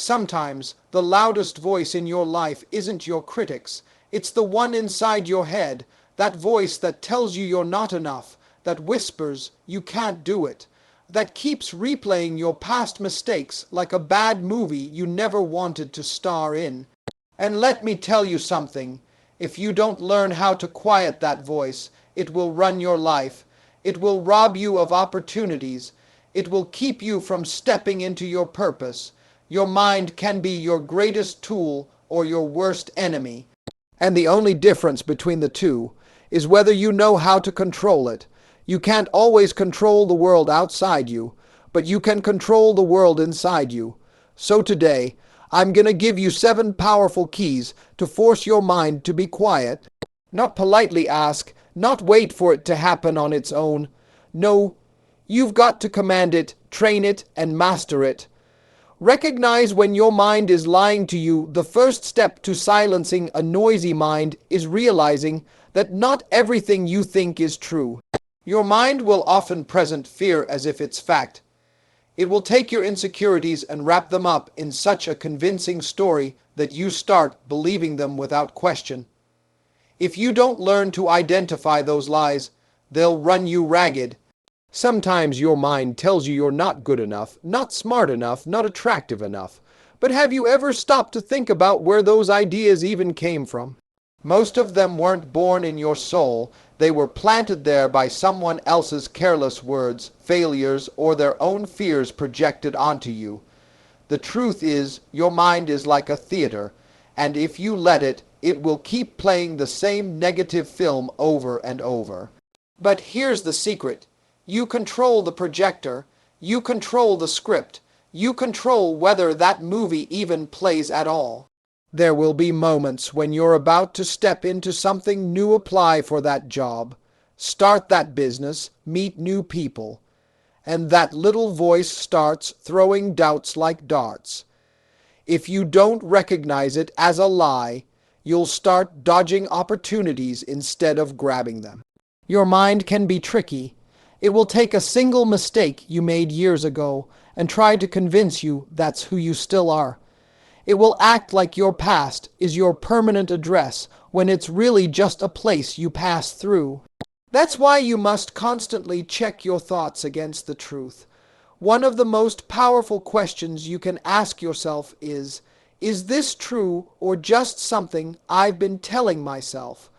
Sometimes the loudest voice in your life isn't your critics, it's the one inside your head, that voice that tells you you're not enough, that whispers you can't do it, that keeps replaying your past mistakes like a bad movie you never wanted to star in. And let me tell you something, if you don't learn how to quiet that voice, it will run your life. It will rob you of opportunities. It will keep you from stepping into your purpose. Your mind can be your greatest tool or your worst enemy. And the only difference between the two is whether you know how to control it. You can't always control the world outside you, but you can control the world inside you. So today, I'm going to give you 7 powerful keys to force your mind to be quiet. Not politely ask, not wait for it to happen on its own. No, you've got to command it, train it, and master it. Recognize when your mind is lying to you. The first step to silencing a noisy mind is realizing that not everything you think is true. Your mind will often present fear as if it's fact. It will take your insecurities and wrap them up in such a convincing story that you start believing them without question. If you don't learn to identify those lies, they'll run you ragged. Sometimes your mind tells you you're not good enough, not smart enough, not attractive enough. But have you ever stopped to think about where those ideas even came from? Most of them weren't born in your soul. They were planted there by someone else's careless words, failures, or their own fears projected onto you. The truth is, your mind is like a theater, and if you let it, it will keep playing the same negative film over and over. But here's the secret. You control the projector. You control the script. You control whether that movie even plays at all. There will be moments when you're about to step into something new, apply for that job, start that business, meet new people, and that little voice starts throwing doubts like darts. If you don't recognize it as a lie, you'll start dodging opportunities instead of grabbing them. Your mind can be tricky. It will take a single mistake you made years ago and try to convince you that's who you still are. It will act like your past is your permanent address when it's really just a place you pass through. That's why you must constantly check your thoughts against the truth. One of the most powerful questions you can ask yourself is this true or just something I've been telling myself?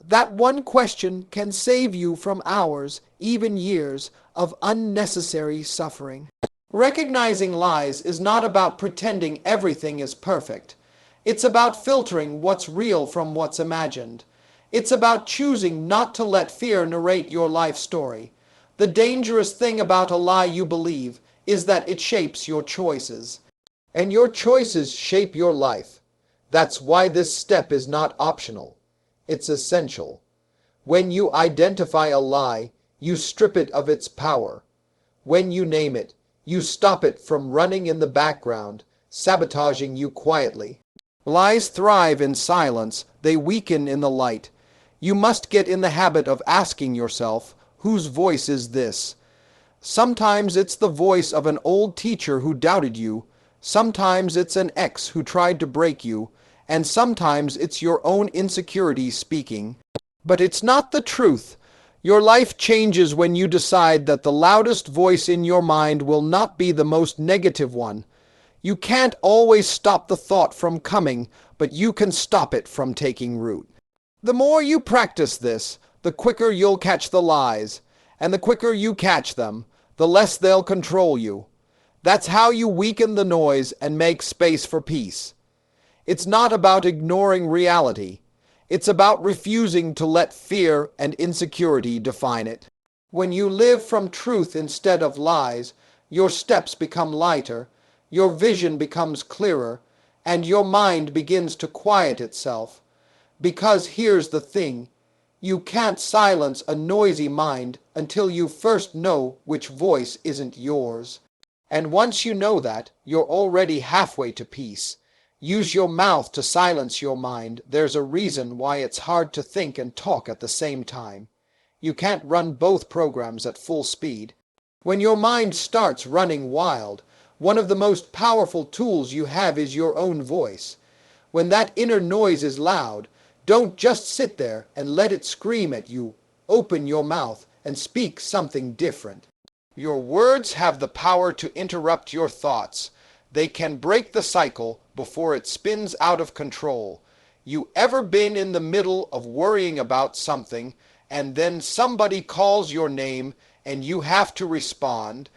That one question can save you from hours, even years, of unnecessary suffering. Recognizing lies is not about pretending everything is perfect. It's about filtering what's real from what's imagined. It's about choosing not to let fear narrate your life story. The dangerous thing about a lie you believe is that it shapes your choices. And your choices shape your life. That's why this step is not optional. It's essential. When you identify a lie, you strip it of its power. When you name it, you stop it from running in the background, sabotaging you quietly. Lies thrive in silence. They weaken in the light. You must get in the habit of asking yourself, whose voice is this? Sometimes it's the voice of an old teacher who doubted you. Sometimes it's an ex who tried to break you. And sometimes it's your own insecurity speaking. But it's not the truth. Your life changes when you decide that the loudest voice in your mind will not be the most negative one. You can't always stop the thought from coming, but you can stop it from taking root. The more you practice this, the quicker you'll catch the lies. And the quicker you catch them, the less they'll control you. That's how you weaken the noise and make space for peace. It's not about ignoring reality. It's about refusing to let fear and insecurity define it. When you live from truth instead of lies, your steps become lighter, your vision becomes clearer, and your mind begins to quiet itself. Because here's the thing, you can't silence a noisy mind until you first know which voice isn't yours. And once you know that, you're already halfway to peace. Use your mouth to silence your mind. There's a reason why it's hard to think and talk at the same time. You can't run both programs at full speed. When your mind starts running wild, One of the most powerful tools you have is your own voice. When that inner noise is loud, don't just sit there and let it scream at you. Open your mouth and speak something different. Your words have the power to interrupt your thoughts. They can break the cycle before it spins out of control. You ever been in the middle of worrying about something and then somebody calls your name and you have to respond?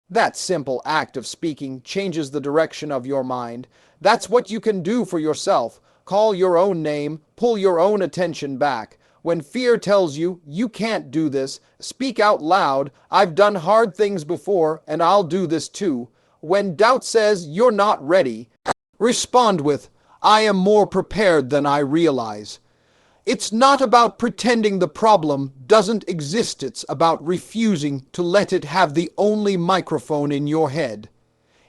That simple act of speaking changes the direction of your mind. That's what you can do for yourself. Call your own name, pull your own attention back. When fear tells you, you can't do this, speak out loud, I've done hard things before and I'll do this too. When doubt says you're not ready, respond with, I am more prepared than I realize. It's not about pretending the problem doesn't exist. It's about refusing to let it have the only microphone in your head.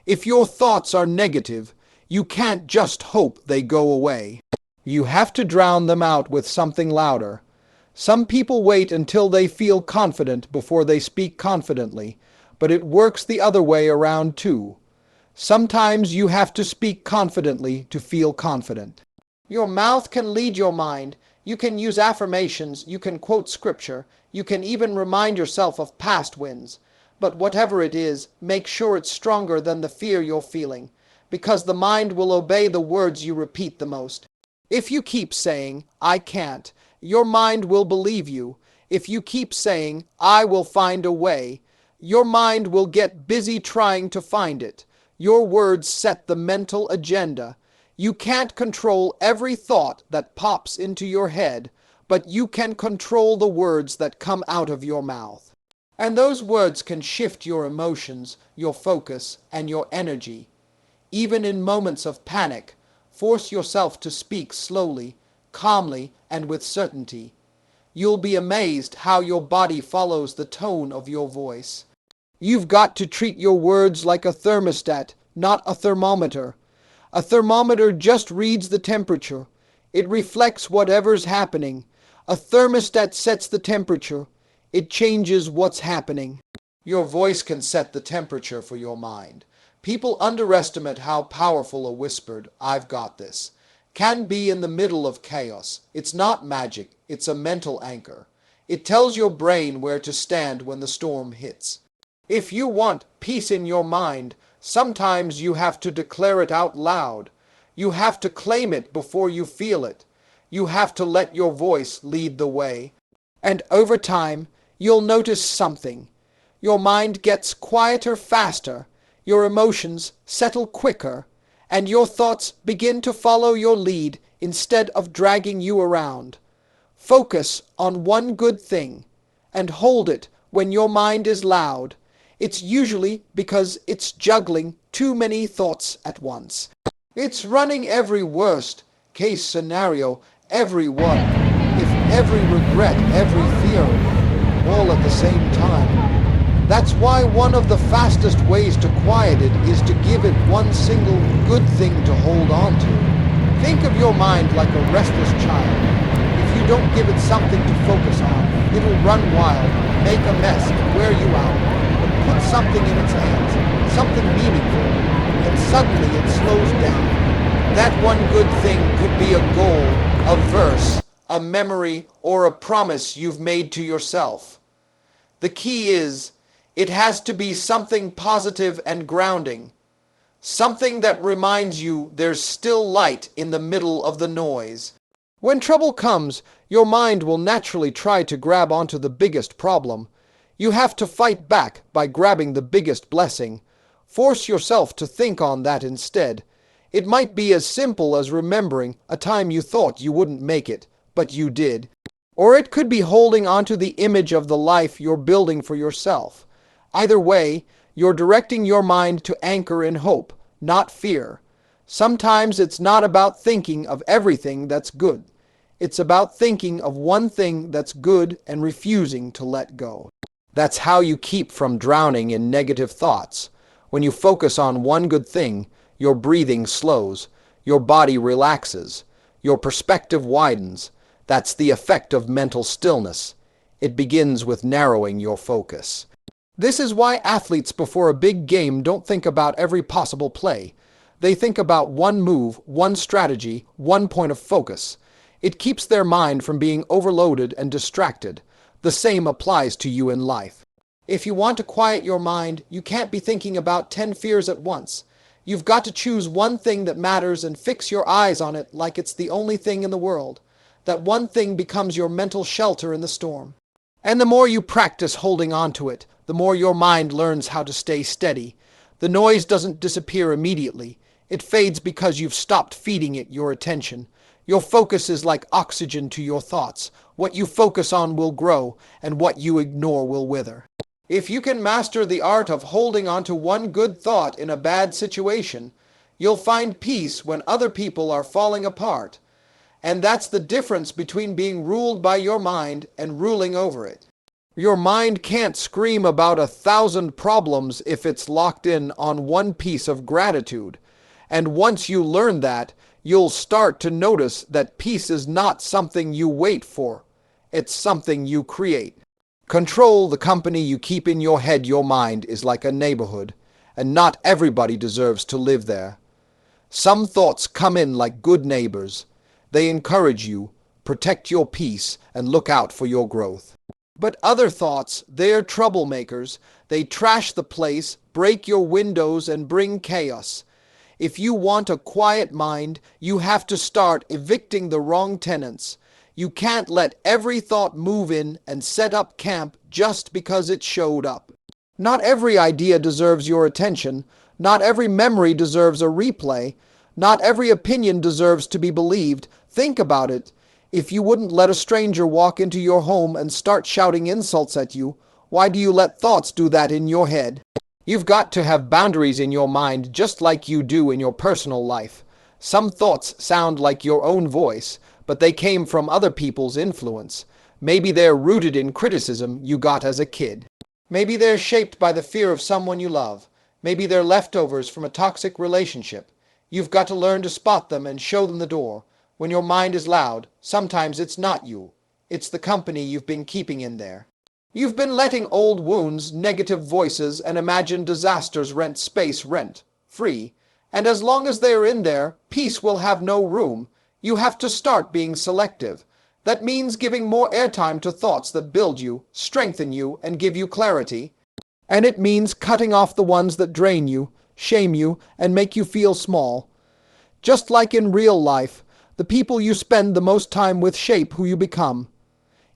If your thoughts are negative, you can't just hope they go away. You have to drown them out with something louder. Some people wait until they feel confident before they speak confidently, but it works the other way around too. Sometimes you have to speak confidently to feel confident. Your mouth can lead your mind. You can use affirmations, you can quote scripture, you can even remind yourself of past wins. But whatever it is, make sure it's stronger than the fear you're feeling, because the mind will obey the words you repeat the most. If you keep saying, I can't, your mind will believe you. If you keep saying, I will find a way, your mind will get busy trying to find it. Your words set the mental agenda. You can't control every thought that pops into your head, but you can control the words that come out of your mouth. And those words can shift your emotions, your focus, and your energy. Even in moments of panic, force yourself to speak slowly, calmly, and with certainty. You'll be amazed how your body follows the tone of your voice. You've got to treat your words like a thermostat, not a thermometer. A thermometer just reads the temperature. It reflects whatever's happening. A thermostat sets the temperature. It changes what's happening. Your voice can set the temperature for your mind. People underestimate how powerful a whispered, I've got this, can be in the middle of chaos. It's not magic, it's a mental anchor. It tells your brain where to stand when the storm hits. If you want peace in your mind, sometimes you have to declare it out loud. You have to claim it before you feel it. You have to let your voice lead the way. And over time, you'll notice something. Your mind gets quieter faster, your emotions settle quicker, and your thoughts begin to follow your lead instead of dragging you around. Focus on one good thing, and hold it when your mind is loud. It's usually because it's juggling too many thoughts at once. It's running every worst case scenario, every one, if every regret, every fear, all at the same time. That's why one of the fastest ways to quiet it is to give it one single good thing to hold on to. Think of your mind like a restless child. If you don't give it something to focus on, it'll run wild, make a mess, wear you out. But put something in its hands, something meaningful, and suddenly it slows down. That one good thing could be a goal, a verse, a memory, or a promise you've made to yourself. The key is, it has to be something positive and grounding. Something that reminds you there's still light in the middle of the noise. When trouble comes, your mind will naturally try to grab onto the biggest problem. You have to fight back by grabbing the biggest blessing. Force yourself to think on that instead. It might be as simple as remembering a time you thought you wouldn't make it, but you did. Or it could be holding onto the image of the life you're building for yourself. Either way, you're directing your mind to anchor in hope, not fear. Sometimes it's not about thinking of everything that's good. It's about thinking of one thing that's good and refusing to let go. That's how you keep from drowning in negative thoughts. When you focus on one good thing, your breathing slows, your body relaxes, your perspective widens. That's the effect of mental stillness. It begins with narrowing your focus. This is why athletes before a big game don't think about every possible play. They think about one move, one strategy, one point of focus. It keeps their mind from being overloaded and distracted. The same applies to you in life. If you want to quiet your mind, you can't be thinking about 10 fears at once. You've got to choose one thing that matters and fix your eyes on it like it's the only thing in the world. That one thing becomes your mental shelter in the storm. And the more you practice holding on to it, the more your mind learns how to stay steady. The noise doesn't disappear immediately. It fades because you've stopped feeding it your attention. Your focus is like oxygen to your thoughts. What you focus on will grow, and what you ignore will wither. If you can master the art of holding on to one good thought in a bad situation, you'll find peace when other people are falling apart. And that's the difference between being ruled by your mind and ruling over it. Your mind can't scream about 1,000 problems if it's locked in on one piece of gratitude. And once you learn that, you'll start to notice that peace is not something you wait for. It's something you create. Control the company you keep in your head. Your mind is like a neighborhood, and not everybody deserves to live there. Some thoughts come in like good neighbors. They encourage you, protect your peace, and look out for your growth. But other thoughts, they're troublemakers. They trash the place, break your windows, and bring chaos. If you want a quiet mind, you have to start evicting the wrong tenants. You can't let every thought move in and set up camp just because it showed up. Not every idea deserves your attention. Not every memory deserves a replay. Not every opinion deserves to be believed. Think about it. If you wouldn't let a stranger walk into your home and start shouting insults at you, why do you let thoughts do that in your head? You've got to have boundaries in your mind just like you do in your personal life. Some thoughts sound like your own voice, but they came from other people's influence. Maybe they're rooted in criticism you got as a kid. Maybe they're shaped by the fear of someone you love. Maybe they're leftovers from a toxic relationship. You've got to learn to spot them and show them the door. When your mind is loud, sometimes it's not you. It's the company you've been keeping in there. You've been letting old wounds, negative voices, and imagined disasters rent space rent-free. And as long as they're in there, peace will have no room. You have to start being selective. That means giving more airtime to thoughts that build you, strengthen you, and give you clarity. And it means cutting off the ones that drain you, shame you, and make you feel small. Just like in real life, the people you spend the most time with shape who you become.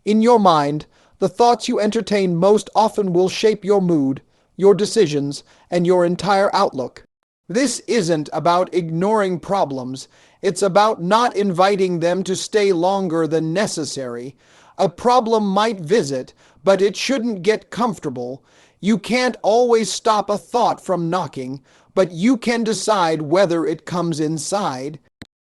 In your mind, the thoughts you entertain most often will shape your mood, your decisions, and your entire outlook. This isn't about ignoring problems. It's about not inviting them to stay longer than necessary. A problem might visit, but it shouldn't get comfortable. You can't always stop a thought from knocking, but you can decide whether it comes inside.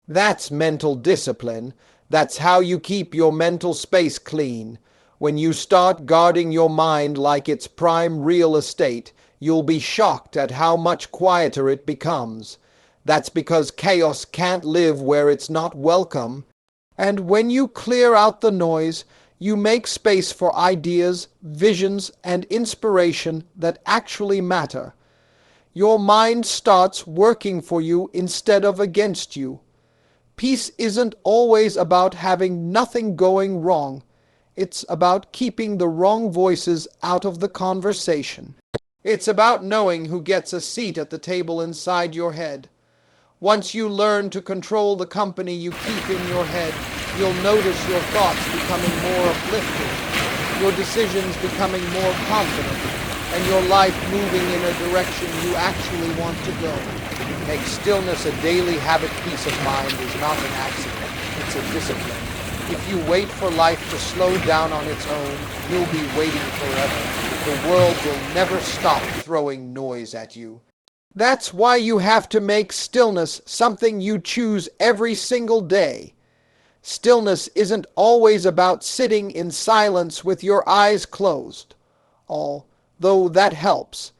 That's mental discipline. That's how you keep your mental space clean. When you start guarding your mind like it's prime real estate, you'll be shocked at how much quieter it becomes. That's because chaos can't live where it's not welcome. And when you clear out the noise, you make space for ideas, visions, and inspiration that actually matter. Your mind starts working for you instead of against you. Peace isn't always about having nothing going wrong. It's about keeping the wrong voices out of the conversation. It's about knowing who gets a seat at the table inside your head. Once you learn to control the company you keep in your head, you'll notice your thoughts becoming more uplifting, your decisions becoming more confident, and your life moving in a direction you actually want to go. Make stillness a daily habit. Peace of mind is not an accident, it's a discipline. If you wait for life to slow down on its own, you'll be waiting forever. The world will never stop throwing noise at you. That's why you have to make stillness something you choose every single day. Stillness isn't always about sitting in silence with your eyes closed, although that helps.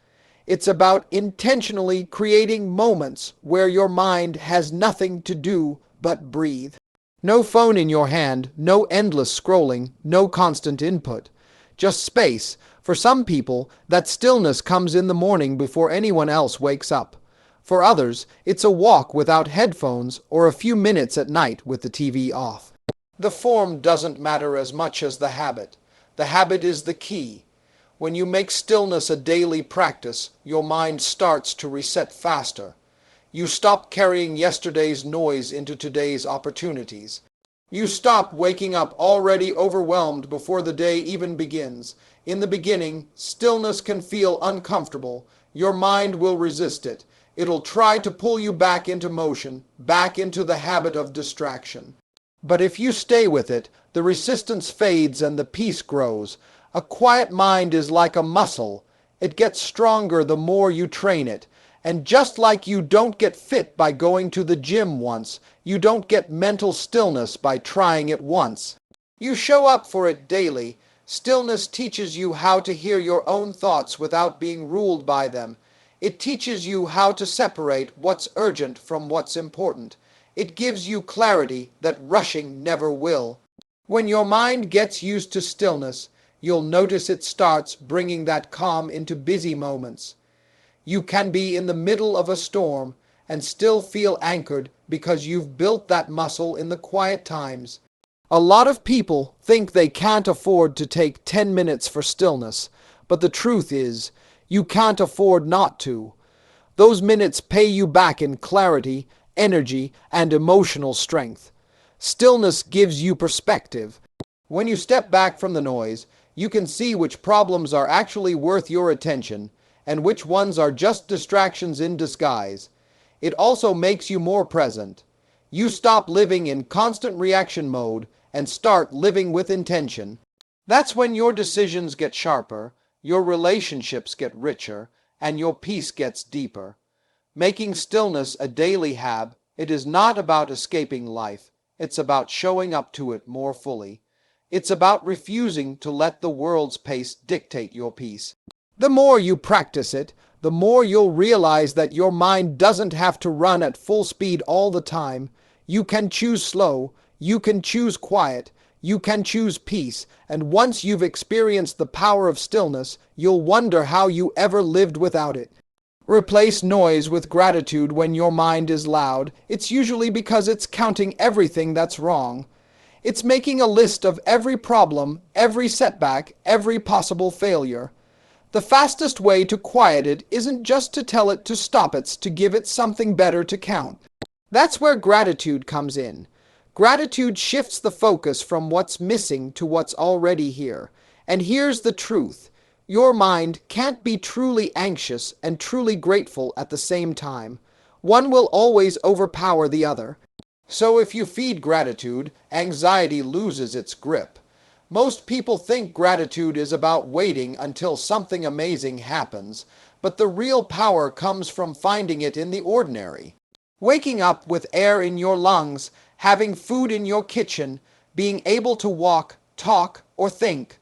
It's about intentionally creating moments where your mind has nothing to do but breathe. No phone in your hand, no endless scrolling, no constant input. Just space For some people, that stillness comes in the morning before anyone else wakes up. For others, it's a walk without headphones or a few minutes at night with the TV off. The form doesn't matter as much as the habit. The habit is the key. When you make stillness a daily practice, your mind starts to reset faster. You stop carrying yesterday's noise into today's opportunities. You stop waking up already overwhelmed before the day even begins. In the beginning, stillness can feel uncomfortable. Your mind will resist it. It'll try to pull you back into motion, back into the habit of distraction. But if you stay with it, the resistance fades and the peace grows. A quiet mind is like a muscle. It gets stronger the more you train it. And just like you don't get fit by going to the gym once, you don't get mental stillness by trying it once. You show up for it daily. Stillness teaches you how to hear your own thoughts without being ruled by them. It teaches you how to separate what's urgent from what's important. It gives you clarity that rushing never will. When your mind gets used to stillness, you'll notice it starts bringing that calm into busy moments. You can be in the middle of a storm and still feel anchored because you've built that muscle in the quiet times. A lot of people think they can't afford to take 10 minutes for stillness, but the truth is, you can't afford not to. Those minutes pay you back in clarity, energy, and emotional strength. Stillness gives you perspective. When you step back from the noise, you can see which problems are actually worth your attention and which ones are just distractions in disguise. It also makes you more present. You stop living in constant reaction mode and start living with intention. That's when your decisions get sharper, your relationships get richer, and your peace gets deeper. Making stillness a daily habit, it is not about escaping life. It's about showing up to it more fully. It's about refusing to let the world's pace dictate your peace. The more you practice it, the more you'll realize that your mind doesn't have to run at full speed all the time. You can choose slow, you can choose quiet, you can choose peace, and once you've experienced the power of stillness, you'll wonder how you ever lived without it. Replace noise with gratitude when your mind is loud. It's usually because it's counting everything that's wrong. It's making a list of every problem, every setback, every possible failure. The fastest way to quiet it isn't just to tell it to stop, it's to give it something better to count. That's where gratitude comes in. Gratitude shifts the focus from what's missing to what's already here. And here's the truth. Your mind can't be truly anxious and truly grateful at the same time. One will always overpower the other. So if you feed gratitude, anxiety loses its grip. Most people think gratitude is about waiting until something amazing happens, but the real power comes from finding it in the ordinary. Waking up with air in your lungs, having food in your kitchen, being able to walk, talk, or think.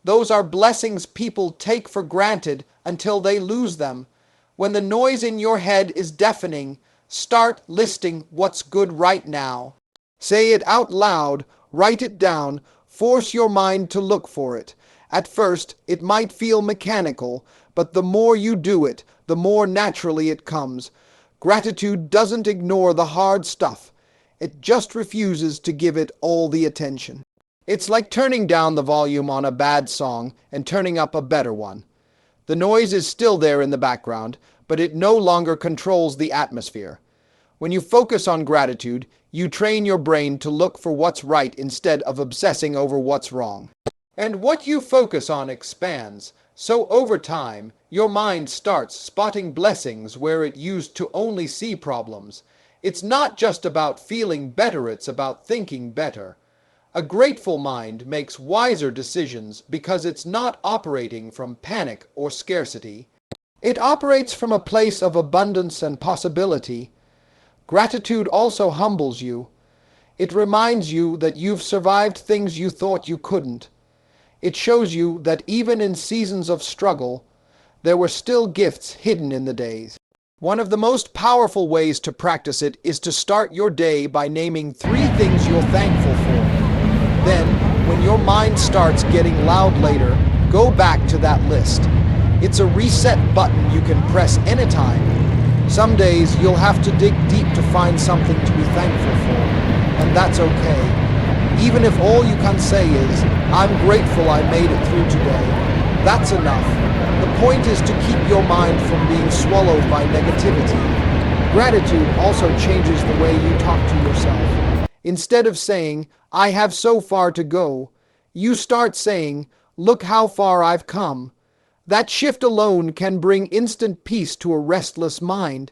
Those are blessings people take for granted until they lose them. When the noise in your head is deafening, start listing what's good right now. Say it out loud, write it down, force your mind to look for it. At first, it might feel mechanical, but the more you do it, the more naturally it comes. Gratitude doesn't ignore the hard stuff. It just refuses to give it all the attention. It's like turning down the volume on a bad song and turning up a better one. The noise is still there in the background, but it no longer controls the atmosphere. When you focus on gratitude, you train your brain to look for what's right instead of obsessing over what's wrong. And what you focus on expands, so over time, your mind starts spotting blessings where it used to only see problems. It's not just about feeling better, it's about thinking better. A grateful mind makes wiser decisions because it's not operating from panic or scarcity. It operates from a place of abundance and possibility. Gratitude also humbles you. It reminds you that you've survived things you thought you couldn't. It shows you that even in seasons of struggle, there were still gifts hidden in the days. One of the most powerful ways to practice it is to start your day by naming 3 things you're thankful for. Then, when your mind starts getting loud later, Go back to that list. It's a reset button you can press anytime. Some days you'll have to dig deep to find something to be thankful for, and that's okay. Even if all you can say is, "I'm grateful I made it through today," that's enough. The point is to keep your mind from being swallowed by negativity. Gratitude also changes the way you talk to yourself. Instead of saying, "I have so far to go," you start saying, "Look how far I've come." That shift alone can bring instant peace to a restless mind.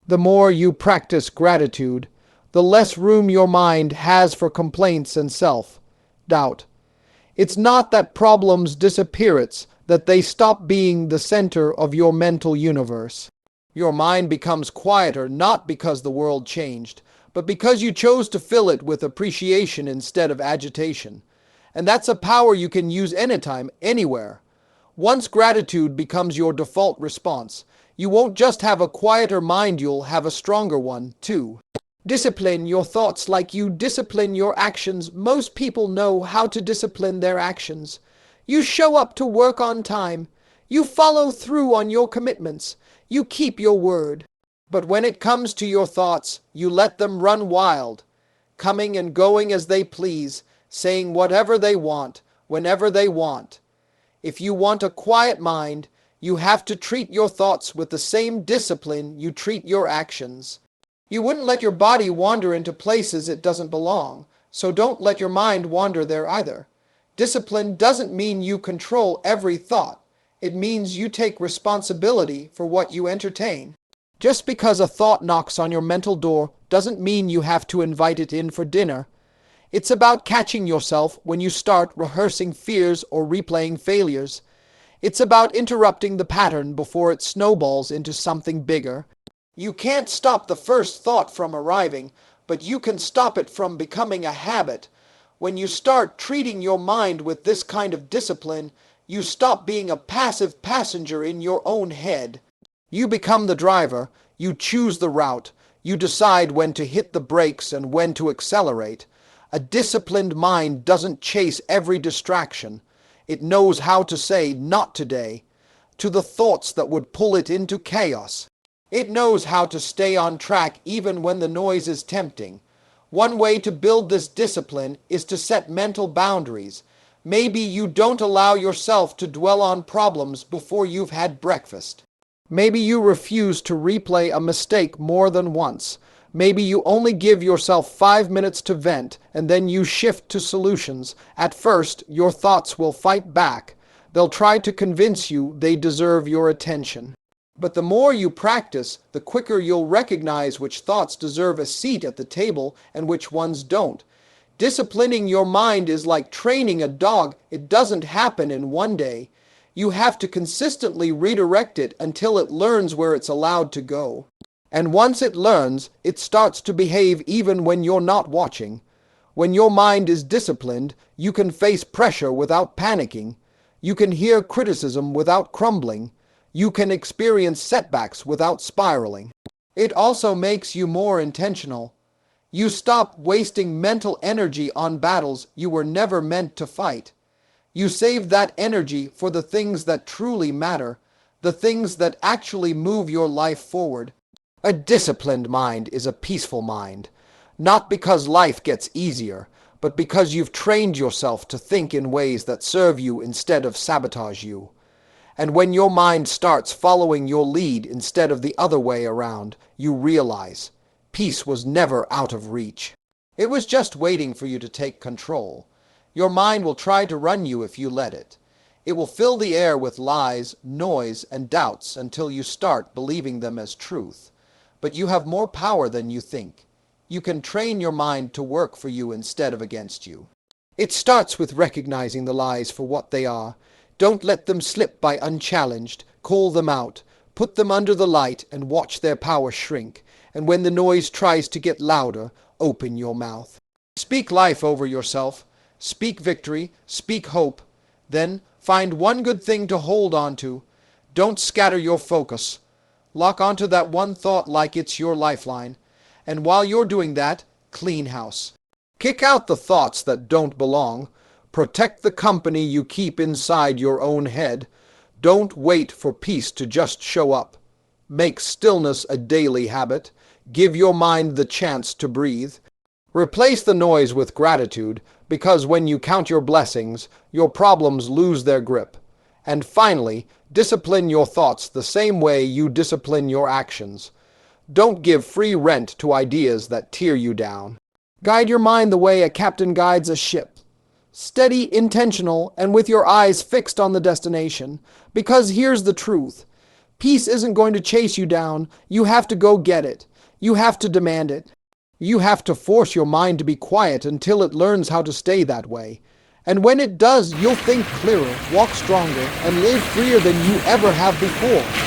The more you practice gratitude, the less room your mind has for complaints and self-doubt. It's not that problems disappear, it's that they stop being the center of your mental universe. Your mind becomes quieter not because the world changed, but because you chose to fill it with appreciation instead of agitation. And that's a power you can use anytime, anywhere. Once gratitude becomes your default response, you won't just have a quieter mind, you'll have a stronger one, too. Discipline your thoughts like you discipline your actions. Most people know how to discipline their actions. You show up to work on time. You follow through on your commitments. You keep your word. But when it comes to your thoughts, you let them run wild, coming and going as they please, saying whatever they want, whenever they want. If you want a quiet mind, you have to treat your thoughts with the same discipline you treat your actions. You wouldn't let your body wander into places it doesn't belong, so don't let your mind wander there either. Discipline doesn't mean you control every thought. It means you take responsibility for what you entertain. Just because a thought knocks on your mental door doesn't mean you have to invite it in for dinner. It's about catching yourself when you start rehearsing fears or replaying failures. It's about interrupting the pattern before it snowballs into something bigger. You can't stop the first thought from arriving, but you can stop it from becoming a habit. When you start treating your mind with this kind of discipline, you stop being a passive passenger in your own head. You become the driver. You choose the route. You decide when to hit the brakes and when to accelerate. A disciplined mind doesn't chase every distraction. It knows how to say "not today" to the thoughts that would pull it into chaos. It knows how to stay on track even when the noise is tempting. One way to build this discipline is to set mental boundaries. Maybe you don't allow yourself to dwell on problems before you've had breakfast. Maybe you refuse to replay a mistake more than once. Maybe you only give yourself 5 minutes to vent, and then you shift to solutions. At first, your thoughts will fight back. They'll try to convince you they deserve your attention. But the more you practice, the quicker you'll recognize which thoughts deserve a seat at the table and which ones don't. Disciplining your mind is like training a dog. It doesn't happen in one day. You have to consistently redirect it until it learns where it's allowed to go. And once it learns, it starts to behave even when you're not watching. When your mind is disciplined, you can face pressure without panicking. You can hear criticism without crumbling. You can experience setbacks without spiraling. It also makes you more intentional. You stop wasting mental energy on battles you were never meant to fight. You save that energy for the things that truly matter, the things that actually move your life forward. A disciplined mind is a peaceful mind, not because life gets easier, but because you've trained yourself to think in ways that serve you instead of sabotage you. And when your mind starts following your lead instead of the other way around, you realize peace was never out of reach. It was just waiting for you to take control. Your mind will try to run you if you let it. It will fill the air with lies, noise, and doubts until you start believing them as truth. But you have more power than you think. You can train your mind to work for you instead of against you. It starts with recognizing the lies for what they are. Don't let them slip by unchallenged. Call them out. Put them under the light and watch their power shrink. And when the noise tries to get louder, open your mouth. Speak life over yourself. Speak victory. Speak hope. Then find one good thing to hold on to. Don't scatter your focus. Lock onto that one thought like it's your lifeline. And while you're doing that, clean house. Kick out the thoughts that don't belong. Protect the company you keep inside your own head. Don't wait for peace to just show up. Make stillness a daily habit. Give your mind the chance to breathe. Replace the noise with gratitude, because when you count your blessings, your problems lose their grip. And finally, discipline your thoughts the same way you discipline your actions. Don't give free rent to ideas that tear you down. Guide your mind the way a captain guides a ship. Steady, intentional, and with your eyes fixed on the destination. Because here's the truth. Peace isn't going to chase you down. You have to go get it. You have to demand it. You have to force your mind to be quiet until it learns how to stay that way. And when it does, you'll think clearer, walk stronger, and live freer than you ever have before.